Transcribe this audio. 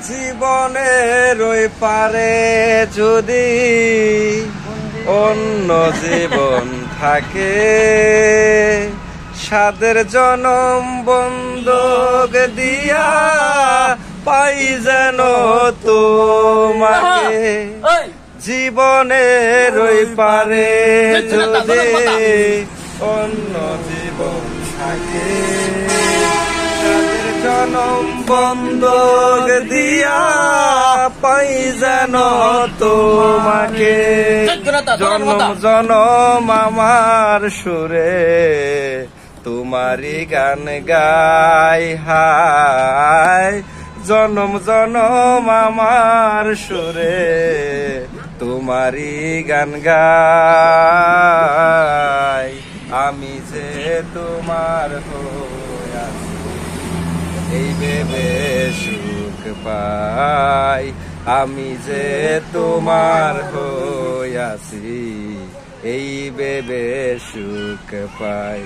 জীবনের ওই পারে যদি অন্য জীবন থাকে, সাদের জনম বন্ধক দিয়া পাই যেন তোমাকে। জীবনের ওই পারে যদি অন্য জীবন থাকে, সাদের জনম বন্ধক দিয়া পাই যেন তোমাকে। জনম জনম আমার সুরে তোমারি গান গাই হায়, জনম জনম আমার সুরে তোমারি গান গাই। আমি যে তোমার হয়ে আছি এই ভেবে সুখ পাই, আমি যে তোমার হয়ে আছি এই ভেবে সুখ পাই।